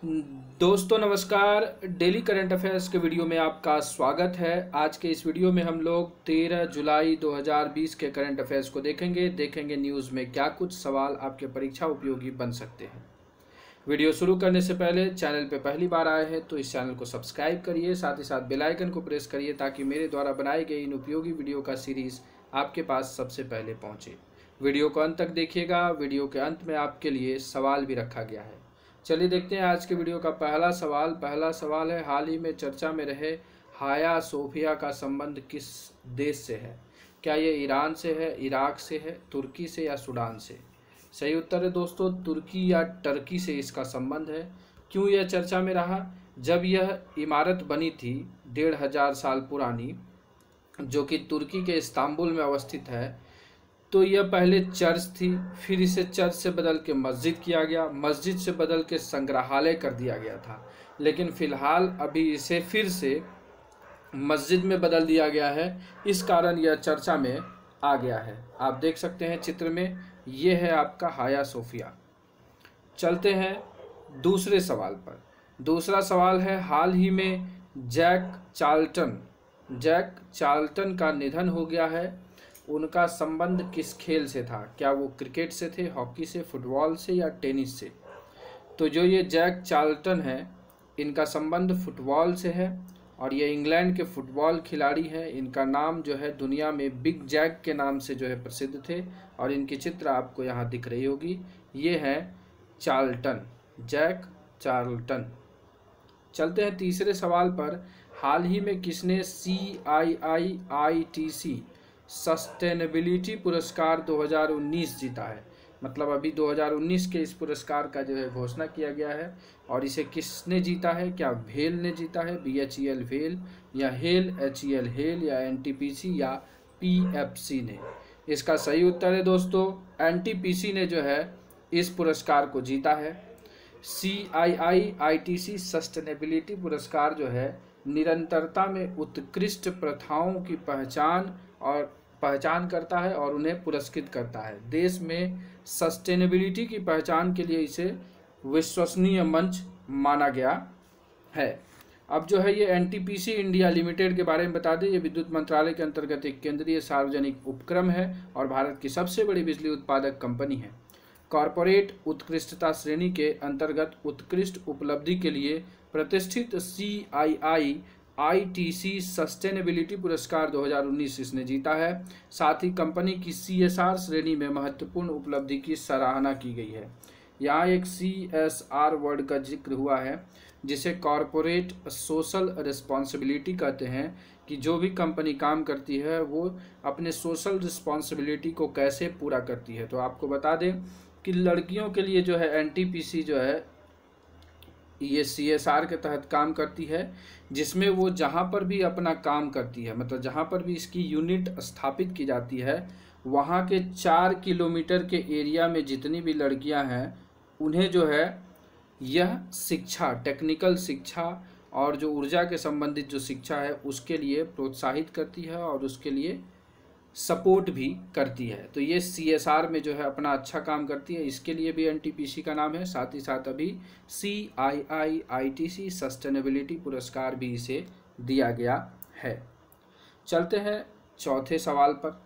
दोस्तों नमस्कार। Daily current affairs के वीडियो में आपका स्वागत है। आज के इस वीडियो में हम लोग 13 जुलाई 2020 के करंट अफेयर्स को देखेंगे न्यूज़ में क्या कुछ सवाल आपके परीक्षा उपयोगी बन सकते हैं। वीडियो शुरू करने से पहले चैनल पे पहली बार आए हैं तो इस चैनल को सब्सक्राइब करिए, साथ ही साथ बेल आइकन को प्रेस करिए ताकि मेरे द्वारा बनाई गई इन उपयोगी वीडियो का सीरीज़ आपके पास सबसे पहले पहुँचे। वीडियो को अंत तक देखिएगा। वीडियो के अंत में आपके लिए सवाल भी रखा गया है। चलिए देखते हैं आज के वीडियो का पहला सवाल है, हाल ही में चर्चा में रहे हाया सोफिया का संबंध किस देश से है? क्या ये ईरान से है, इराक से है, तुर्की से या सूडान से? सही उत्तर है दोस्तों, तुर्की या टर्की से इसका संबंध है। क्यों यह चर्चा में रहा? जब यह इमारत बनी थी 1500 साल पुरानी, जो कि तुर्की के इस्तांबुल में अवस्थित है, तो यह पहले चर्च थी, फिर इसे चर्च से बदल के मस्जिद किया गया, मस्जिद से बदल के संग्रहालय कर दिया गया था, लेकिन फ़िलहाल अभी इसे फिर से मस्जिद में बदल दिया गया है। इस कारण यह चर्चा में आ गया है। आप देख सकते हैं चित्र में, ये है आपका हाया सोफिया। चलते हैं दूसरे सवाल पर। दूसरा सवाल है, हाल ही में जैक चार्ल्टन का निधन हो गया है। उनका संबंध किस खेल से था? क्या वो क्रिकेट से थे, हॉकी से, फुटबॉल से या टेनिस से? तो जो ये जैक चार्ल्टन है, इनका संबंध फुटबॉल से है और ये इंग्लैंड के फुटबॉल खिलाड़ी हैं। इनका नाम जो है दुनिया में बिग जैक के नाम से जो है प्रसिद्ध थे और इनकी चित्र आपको यहाँ दिख रही होगी। ये है चार्ल्टन, जैक चार्ल्टन। चलते हैं तीसरे सवाल पर। हाल ही में किसने CIIITC सस्टेनेबिलिटी पुरस्कार 2019 जीता है? मतलब अभी 2019 के इस पुरस्कार का जो है घोषणा किया गया है और इसे किसने जीता है? क्या भेल ने जीता है, BHEL भेल, या हेल HEL हेल, या NTPC या PFC ने? इसका सही उत्तर है दोस्तों, NTPC ने जो है इस पुरस्कार को जीता है। CIIITC सस्टेनेबिलिटी पुरस्कार जो है निरंतरता में उत्कृष्ट प्रथाओं की पहचान करता है और उन्हें पुरस्कृत करता है। देश में सस्टेनेबिलिटी की पहचान के लिए इसे विश्वसनीय मंच माना गया है। अब जो है ये NTPC इंडिया लिमिटेड के बारे में बता दें। ये विद्युत मंत्रालय के अंतर्गत एक केंद्रीय सार्वजनिक उपक्रम है और भारत की सबसे बड़ी बिजली उत्पादक कंपनी है। कॉरपोरेट उत्कृष्टता श्रेणी के अंतर्गत उत्कृष्ट उपलब्धि के लिए प्रतिष्ठित CIIITC सस्टेनेबिलिटी पुरस्कार 2019 इसने जीता है। साथ ही कंपनी की CSR श्रेणी में महत्वपूर्ण उपलब्धि की सराहना की गई है। यहाँ एक CSR वर्ड का जिक्र हुआ है, जिसे कॉरपोरेट सोशल रिस्पॉन्सिबिलिटी कहते हैं, कि जो भी कंपनी काम करती है वो अपने सोशल रिस्पॉन्सिबिलिटी को कैसे पूरा करती है। तो आपको बता दें कि लड़कियों के लिए जो है NTPC जो है ये CSR के तहत काम करती है, जिसमें वो जहाँ पर भी अपना काम करती है, मतलब जहाँ पर भी इसकी यूनिट स्थापित की जाती है, वहाँ के 4 किलोमीटर के एरिया में जितनी भी लड़कियाँ हैं उन्हें जो है यह शिक्षा, टेक्निकल शिक्षा और जो ऊर्जा के संबंधित जो शिक्षा है उसके लिए प्रोत्साहित करती है और उसके लिए सपोर्ट भी करती है। तो ये CSR में जो है अपना अच्छा काम करती है, इसके लिए भी NTPC का नाम है। साथ ही साथ अभी CIIITC सस्टेनेबिलिटी पुरस्कार भी इसे दिया गया है। चलते हैं चौथे सवाल पर।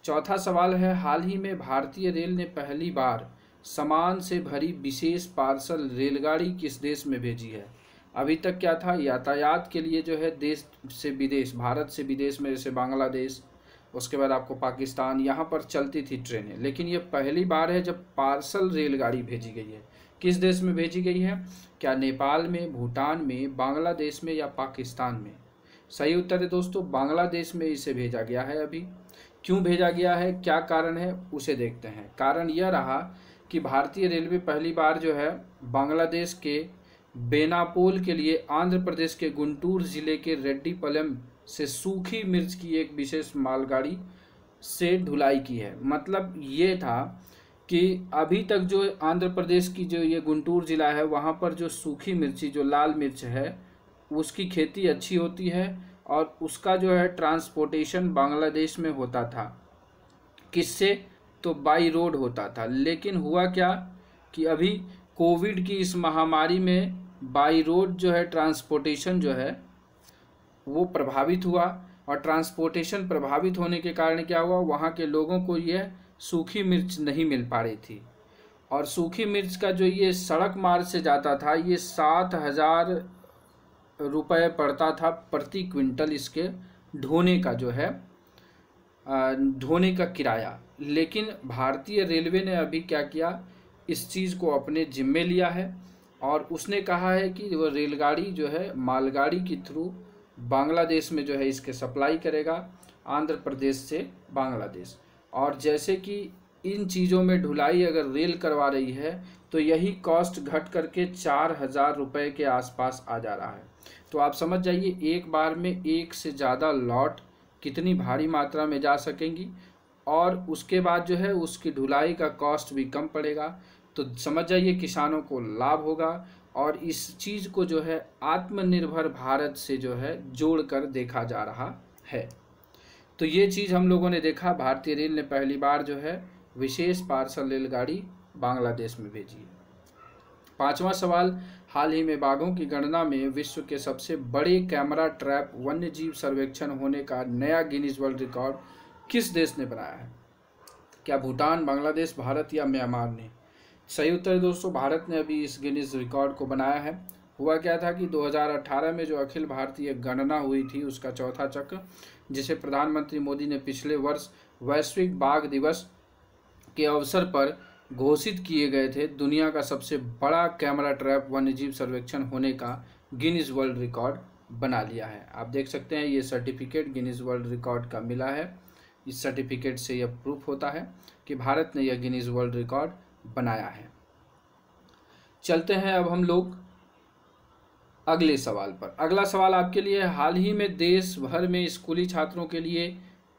चौथा सवाल है, हाल ही में भारतीय रेल ने पहली बार सामान से भरी विशेष पार्सल रेलगाड़ी किस देश में भेजी है? अभी तक क्या था, यातायात के लिए जो है देश से विदेश, भारत से विदेश में जैसे बांग्लादेश, उसके बाद आपको पाकिस्तान, यहाँ पर चलती थी ट्रेनें, लेकिन ये पहली बार है जब पार्सल रेलगाड़ी भेजी गई है। किस देश में भेजी गई है? क्या नेपाल में, भूटान में, बांग्लादेश में या पाकिस्तान में? सही उत्तर है दोस्तों, बांग्लादेश में इसे भेजा गया है। अभी क्यों भेजा गया है, क्या कारण है, उसे देखते हैं। कारण यह रहा कि भारतीय रेलवे पहली बार जो है बांग्लादेश के बेनापोल के लिए आंध्र प्रदेश के गुंटूर जिले के रेड्डीपलम से सूखी मिर्च की एक विशेष मालगाड़ी से ढुलाई की है। मतलब ये था कि अभी तक जो आंध्र प्रदेश की जो ये गुंटूर ज़िला है, वहाँ पर जो सूखी मिर्ची, जो लाल मिर्च है, उसकी खेती अच्छी होती है और उसका जो है ट्रांसपोर्टेशन बांग्लादेश में होता था। किससे? तो बाई रोड होता था। लेकिन हुआ क्या कि अभी कोविड की इस महामारी में बाई रोड जो है ट्रांसपोर्टेशन जो है वो प्रभावित हुआ, और ट्रांसपोर्टेशन प्रभावित होने के कारण क्या हुआ, वहाँ के लोगों को यह सूखी मिर्च नहीं मिल पा रही थी। और सूखी मिर्च का जो ये सड़क मार्ग से जाता था ये 7,000 रुपये पड़ता था प्रति क्विंटल, इसके ढोने का जो है ढोने का किराया। लेकिन भारतीय रेलवे ने अभी क्या किया, इस चीज़ को अपने जिम्मे लिया है और उसने कहा है कि वो रेलगाड़ी जो है मालगाड़ी के थ्रू बांग्लादेश में जो है इसके सप्लाई करेगा, आंध्र प्रदेश से बांग्लादेश। और जैसे कि इन चीज़ों में ढुलाई अगर रेल करवा रही है तो यही कॉस्ट घट करके 4,000 रुपये के आसपास आ जा रहा है। तो आप समझ जाइए एक बार में एक से ज़्यादा लॉट कितनी भारी मात्रा में जा सकेंगी, और उसके बाद जो है उसकी ढुलाई का कॉस्ट भी कम पड़ेगा। तो समझ जाइए किसानों को लाभ होगा, और इस चीज़ को जो है आत्मनिर्भर भारत से जो है जोड़कर देखा जा रहा है। तो ये चीज़ हम लोगों ने देखा, भारतीय रेल ने पहली बार जो है विशेष पार्सल रेलगाड़ी बांग्लादेश में भेजी है। 5वां सवाल, हाल ही में बाघों की गणना में विश्व के सबसे बड़े कैमरा ट्रैप वन्यजीव सर्वेक्षण होने का नया गिनीज वर्ल्ड रिकॉर्ड किस देश ने बनाया है? क्या भूटान, बांग्लादेश, भारत या म्यांमार ने? सही उत्तर है दोस्तों, भारत ने अभी इस गिनीज रिकॉर्ड को बनाया है। हुआ क्या था कि 2018 में जो अखिल भारतीय गणना हुई थी उसका चौथा चक्र, जिसे प्रधानमंत्री मोदी ने पिछले वर्ष वैश्विक बाघ दिवस के अवसर पर घोषित किए गए थे, दुनिया का सबसे बड़ा कैमरा ट्रैप वन्यजीव सर्वेक्षण होने का गिनीज वर्ल्ड रिकॉर्ड बना लिया है। आप देख सकते हैं ये सर्टिफिकेट गिनीज वर्ल्ड रिकॉर्ड का मिला है। इस सर्टिफिकेट से यह प्रूफ होता है कि भारत ने यह गिनीज वर्ल्ड रिकॉर्ड बनाया है। चलते हैं अब हम लोग अगले सवाल पर। अगला सवाल आपके लिए, हाल ही में देश भर में स्कूली छात्रों के लिए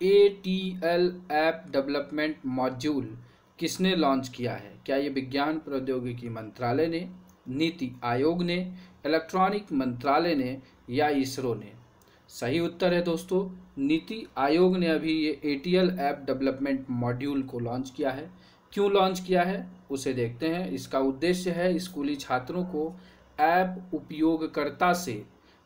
ATL ऐप डेवलपमेंट मॉड्यूल किसने लॉन्च किया है? क्या ये विज्ञान प्रौद्योगिकी मंत्रालय ने, नीति आयोग ने, इलेक्ट्रॉनिक मंत्रालय ने या इसरो ने? सही उत्तर है दोस्तों, नीति आयोग ने अभी ये ATL ऐप डेवलपमेंट मॉड्यूल को लॉन्च किया है। क्यों लॉन्च किया है उसे देखते हैं। इसका उद्देश्य है स्कूली छात्रों को ऐप उपयोगकर्ता से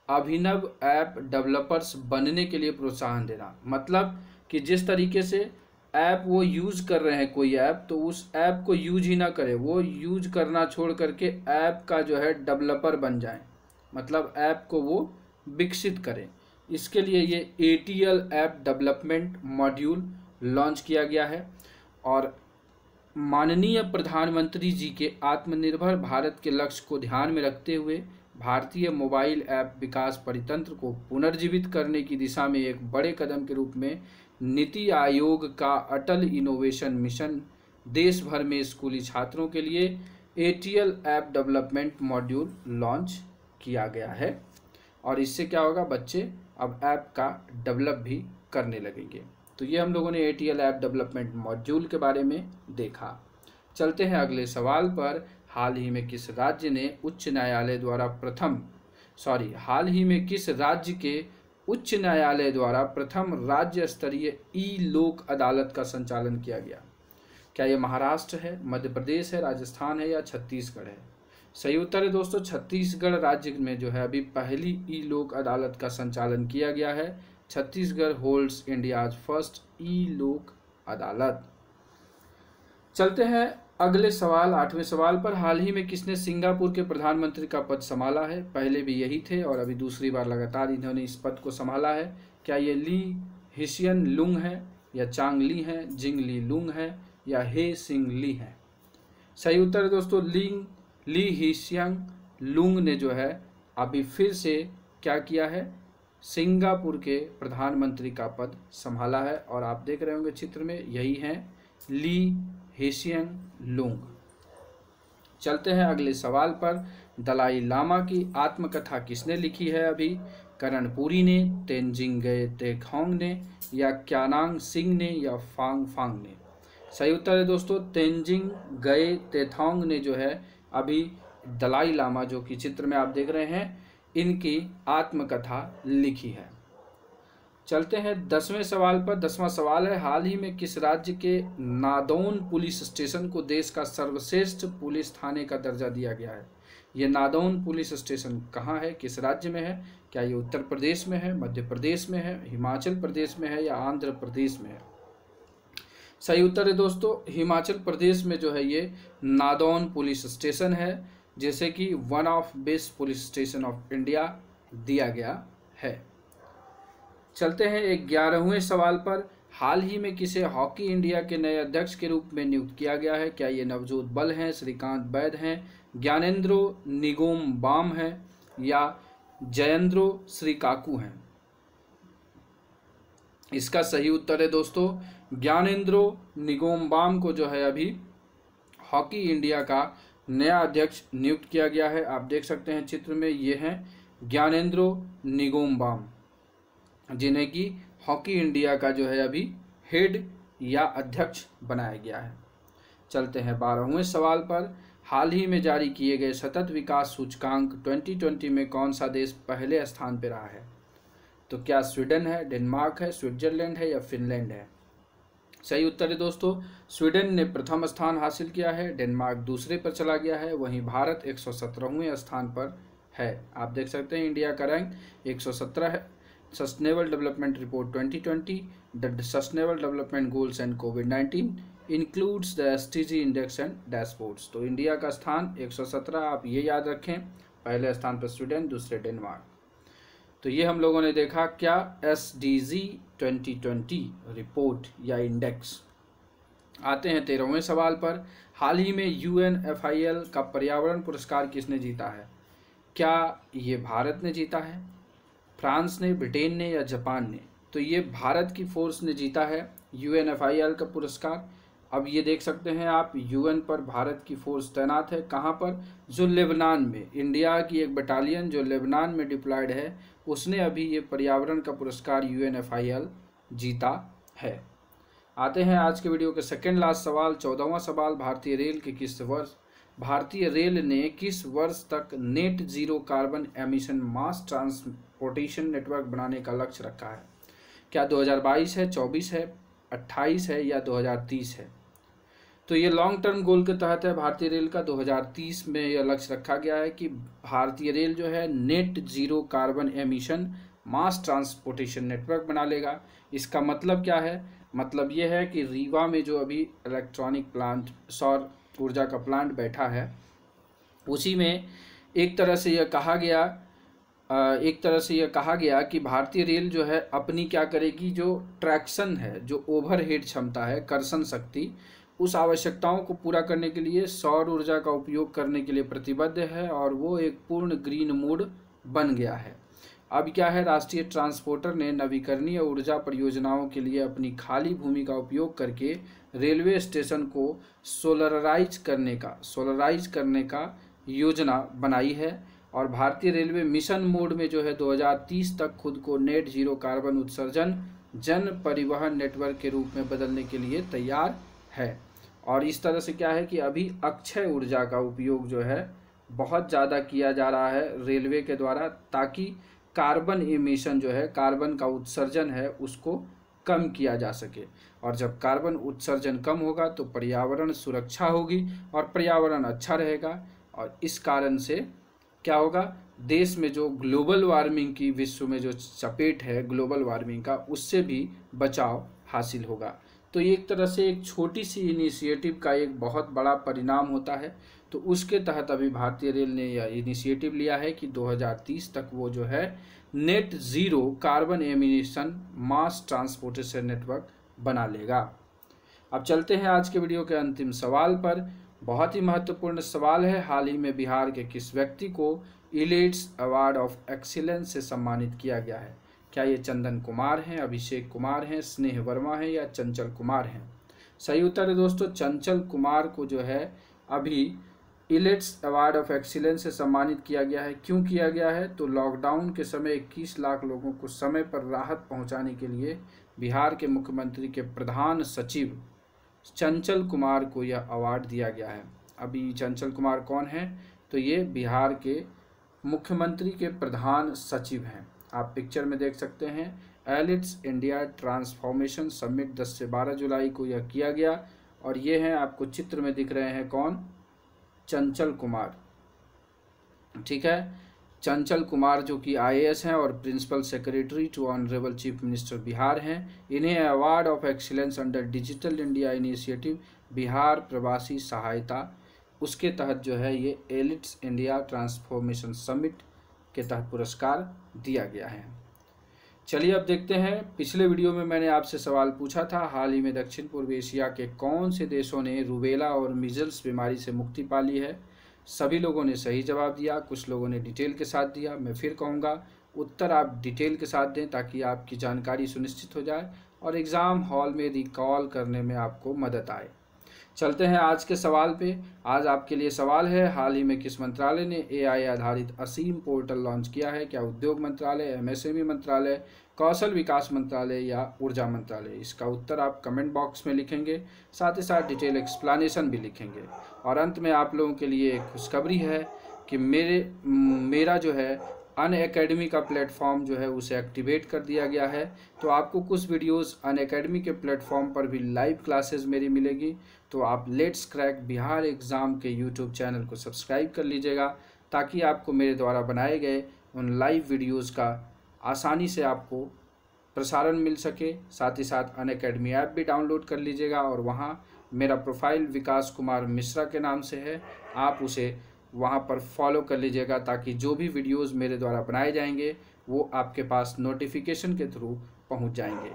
अभिनव ऐप डेवलपर्स बनने के लिए प्रोत्साहन देना। मतलब कि जिस तरीके से ऐप वो यूज़ कर रहे हैं कोई ऐप, तो उस ऐप को यूज ही ना करें, वो यूज करना छोड़ करके ऐप का जो है डेवलपर बन जाएं, मतलब ऐप को वो विकसित करें। इसके लिए ये ATL app development module launch किया गया है। और माननीय प्रधानमंत्री जी के आत्मनिर्भर भारत के लक्ष्य को ध्यान में रखते हुए भारतीय मोबाइल ऐप विकास परितंत्र को पुनर्जीवित करने की दिशा में एक बड़े कदम के रूप में नीति आयोग का अटल इनोवेशन मिशन देश भर में स्कूली छात्रों के लिए ATL app development module launch किया गया है। और इससे क्या होगा, बच्चे अब ऐप का डेवलप भी करने लगेंगे। तो ये हम लोगों ने ATL ऐप डेवलपमेंट मॉड्यूल के बारे में देखा। चलते हैं अगले सवाल पर। हाल ही में किस राज्य के उच्च न्यायालय द्वारा प्रथम राज्य स्तरीय ई-लोक अदालत का संचालन किया गया? क्या ये महाराष्ट्र है, मध्य प्रदेश है, राजस्थान है या छत्तीसगढ़ है? सही उत्तर है दोस्तों, छत्तीसगढ़ राज्य में जो है अभी पहली ई-लोक अदालत का संचालन किया गया है। छत्तीसगढ़ होल्ड्स इंडियाज फर्स्ट ई-लोक अदालत। चलते हैं अगले सवाल, 8वें सवाल पर। हाल ही में किसने सिंगापुर के प्रधानमंत्री का पद संभाला है? पहले भी यही थे और अभी दूसरी बार लगातार इन्होंने इस पद को संभाला है। क्या ये ली हिसियन लुंग है या चांग ली है, जिंग ली लुंग है या हे सिंग ली है? सही उत्तर है दोस्तों, ली हिसियन लुंग ने जो है अभी फिर से क्या किया है, सिंगापुर के प्रधानमंत्री का पद संभाला है। और आप देख रहे होंगे चित्र में, यही हैं ली हिसियन लुंग। चलते हैं अगले सवाल पर। दलाई लामा की आत्मकथा किसने लिखी है? अभी करणपुरी ने, तेंजिंग गए तेखोंग ने या क्यानांग सिंह ने या फांग फांग ने? सही उत्तर है दोस्तों, तेंजिंग गए तेथोंग ने जो है अभी दलाई लामा, जो कि चित्र में आप देख रहे हैं, इनकी आत्मकथा लिखी है। चलते हैं 10वें सवाल पर। 10वां सवाल है, हाल ही में किस राज्य के नादौन पुलिस स्टेशन को देश का सर्वश्रेष्ठ पुलिस थाने का दर्जा दिया गया है? ये नादौन पुलिस स्टेशन कहाँ है, किस राज्य में है? क्या ये उत्तर प्रदेश में है, मध्य प्रदेश में है, हिमाचल प्रदेश में है या आंध्र प्रदेश में है? सही उत्तर है दोस्तों हिमाचल प्रदेश में जो है ये नादौन पुलिस स्टेशन है, जैसे कि one of best police station of India दिया गया है। चलते हैं 11वें सवाल पर। हाल ही में किसे हॉकी इंडिया के नए अध्यक्ष के रूप में नियुक्त किया गया है? क्या ये नवजोत बल हैं, श्रीकांत वैद हैं, ज्ञानेंद्रो निगोम्बाम हैं या जयेंद्रो श्रीकाकू हैं? इसका सही उत्तर है दोस्तों ज्ञानेंद्रो निगोम्बाम को जो है अभी हॉकी इंडिया का नया अध्यक्ष नियुक्त किया गया है। आप देख सकते हैं चित्र में, ये हैं ज्ञानेंद्रो निगोम्बाम, जिन्हें कि हॉकी इंडिया का जो है अभी हेड या अध्यक्ष बनाया गया है। चलते हैं 12वें सवाल पर। हाल ही में जारी किए गए सतत विकास सूचकांक 2020 में कौन सा देश पहले स्थान पर रहा है? तो क्या स्वीडन है, डेनमार्क है, स्विट्जरलैंड है या फिनलैंड है? सही उत्तर है दोस्तों स्वीडन ने प्रथम स्थान हासिल किया है, डेनमार्क दूसरे पर चला गया है, वहीं भारत 117वें स्थान पर है। आप देख सकते हैं इंडिया का रैंक 117 है। Sustainable development report 2020, the sustainable development goals and covid includes the SDG index and dashboards. तो इंडिया का स्थान 117, आप ये याद रखें, पहले स्थान पर स्वीडन, दूसरे डेनमार्क। तो ये हम लोगों ने देखा क्या SDG 2020 रिपोर्ट या इंडेक्स। आते हैं 13वें सवाल पर। हाल ही में UNFIL का पर्यावरण पुरस्कार किसने जीता है? क्या ये भारत ने जीता है, फ्रांस ने, ब्रिटेन ने या जापान ने? तो ये भारत की फोर्स ने जीता है UNFIL का पुरस्कार। अब ये देख सकते हैं आप UN पर भारत की फोर्स तैनात है, कहाँ पर? जो लेबनान में, इंडिया की एक बटालियन जो लेबनान में डिप्लॉयड है, उसने अभी ये पर्यावरण का पुरस्कार UNFIL जीता है। आते हैं आज के वीडियो के सेकेंड लास्ट सवाल, 14वां सवाल। भारतीय रेल ने किस वर्ष तक नेट जीरो कार्बन एमिशन मास ट्रांसपोर्टेशन नेटवर्क बनाने का लक्ष्य रखा है? क्या 2022 है, 24 है, 28 है या 2030 है? तो ये लॉन्ग टर्म गोल के तहत है भारतीय रेल का। 2030 में यह लक्ष्य रखा गया है कि भारतीय रेल जो है नेट जीरो कार्बन एमिशन मास ट्रांसपोर्टेशन नेटवर्क बना लेगा। इसका मतलब क्या है? मतलब ये है कि रीवा में जो अभी इलेक्ट्रॉनिक प्लांट, सौर ऊर्जा का प्लांट बैठा है, उसी में एक तरह से यह कहा गया कि भारतीय रेल जो है अपनी क्या करेगी, जो ट्रैक्शन है, जो ओवरहेड क्षमता है, कर्षण शक्ति, उस आवश्यकताओं को पूरा करने के लिए सौर ऊर्जा का उपयोग करने के लिए प्रतिबद्ध है और वो एक पूर्ण ग्रीन मोड बन गया है। अब क्या है, राष्ट्रीय ट्रांसपोर्टर ने नवीकरणीय ऊर्जा परियोजनाओं के लिए अपनी खाली भूमि का उपयोग करके रेलवे स्टेशन को सोलराइज करने का योजना बनाई है और भारतीय रेलवे मिशन मोड में जो है 2030 तक खुद को नेट जीरो कार्बन उत्सर्जन जन परिवहन नेटवर्क के रूप में बदलने के लिए तैयार है। और इस तरह से क्या है कि अभी अक्षय ऊर्जा का उपयोग जो है बहुत ज़्यादा किया जा रहा है रेलवे के द्वारा, ताकि कार्बन एमिशन जो है, कार्बन का उत्सर्जन है, उसको कम किया जा सके। और जब कार्बन उत्सर्जन कम होगा तो पर्यावरण सुरक्षा होगी और पर्यावरण अच्छा रहेगा और इस कारण से क्या होगा, देश में जो ग्लोबल वार्मिंग की, विश्व में जो चपेट है ग्लोबल वार्मिंग का, उससे भी बचाव हासिल होगा। तो ये एक तरह से एक छोटी सी इनिशिएटिव का एक बहुत बड़ा परिणाम होता है। तो उसके तहत अभी भारतीय रेल ने यह इनिशिएटिव लिया है कि 2030 तक वो जो है नेट ज़ीरो कार्बन एमिशन मास ट्रांसपोर्टेशन नेटवर्क बना लेगा। अब चलते हैं आज के वीडियो के अंतिम सवाल पर। बहुत ही महत्वपूर्ण सवाल है। हाल ही में बिहार के किस व्यक्ति को इलिट्स अवार्ड ऑफ एक्सीलेंस से सम्मानित किया गया है? क्या ये चंदन कुमार हैं, अभिषेक कुमार हैं, स्नेह वर्मा हैं या चंचल कुमार हैं? सही उत्तर है दोस्तों चंचल कुमार को जो है अभी इलिट्स अवार्ड ऑफ एक्सीलेंस से सम्मानित किया गया है। क्यों किया गया है? तो लॉकडाउन के समय 21 लाख लोगों को समय पर राहत पहुंचाने के लिए बिहार के मुख्यमंत्री के प्रधान सचिव चंचल कुमार को यह अवार्ड दिया गया है। अभी चंचल कुमार कौन है? तो ये बिहार के मुख्यमंत्री के प्रधान सचिव हैं। आप पिक्चर में देख सकते हैं। एलिट्स इंडिया ट्रांसफॉर्मेशन समिट 10 से 12 जुलाई को यह किया गया और ये हैं, आपको चित्र में दिख रहे हैं कौन? चंचल कुमार। ठीक है। चंचल कुमार जो कि IAS हैं और principal secretary to honourable chief minister Bihar हैं। इन्हें award of excellence under digital India initiative Bihar प्रवासी सहायता, उसके तहत जो है ये एलिट्स इंडिया ट्रांसफॉर्मेशन समिट के तहत पुरस्कार दिया गया है। चलिए अब देखते हैं, पिछले वीडियो में मैंने आपसे सवाल पूछा था, हाल ही में दक्षिण पूर्व एशिया के कौन से देशों ने रूबेला और मीजल्स बीमारी से मुक्ति पा ली है। सभी लोगों ने सही जवाब दिया, कुछ लोगों ने डिटेल के साथ दिया। मैं फिर कहूँगा उत्तर आप डिटेल के साथ दें ताकि आपकी जानकारी सुनिश्चित हो जाए और एग्ज़ाम हॉल में रिकॉल करने में आपको मदद आए। चलते हैं आज के सवाल पे। आज आपके लिए सवाल है, हाल ही में किस मंत्रालय ने AI आधारित असीम पोर्टल लॉन्च किया है। क्या उद्योग मंत्रालय, MSME मंत्रालय, कौशल विकास मंत्रालय या ऊर्जा मंत्रालय। इसका उत्तर आप कमेंट बॉक्स में लिखेंगे, साथ ही साथ डिटेल एक्सप्लेनेशन भी लिखेंगे। और अंत में आप लोगों के लिए एक खुशखबरी है कि मेरा जो है अनअकैडमी का प्लेटफॉर्म जो है उसे एक्टिवेट कर दिया गया है। तो आपको कुछ वीडियोस अनअकैडमी के प्लेटफॉर्म पर भी लाइव क्लासेस मेरी मिलेगी। तो आप लेट्स क्रैक बिहार एग्ज़ाम के यूट्यूब चैनल को सब्सक्राइब कर लीजिएगा ताकि आपको मेरे द्वारा बनाए गए उन लाइव वीडियोज़ का आसानी से आपको प्रसारण मिल सके। साथ ही साथ अनअकैडमी ऐप भी डाउनलोड कर लीजिएगा और वहाँ मेरा प्रोफाइल विकास कुमार मिश्रा के नाम से है, आप उसे वहाँ पर फॉलो कर लीजिएगा ताकि जो भी वीडियोस मेरे द्वारा बनाए जाएंगे वो आपके पास नोटिफिकेशन के थ्रू पहुँच जाएंगे।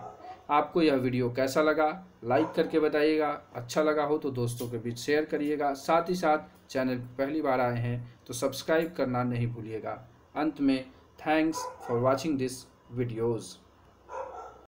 आपको यह वीडियो कैसा लगा लाइक करके बताइएगा, अच्छा लगा हो तो दोस्तों के बीच शेयर करिएगा। साथ ही साथ चैनल पर पहली बार आए हैं तो सब्सक्राइब करना नहीं भूलिएगा। अंत में thanks for watching this videos.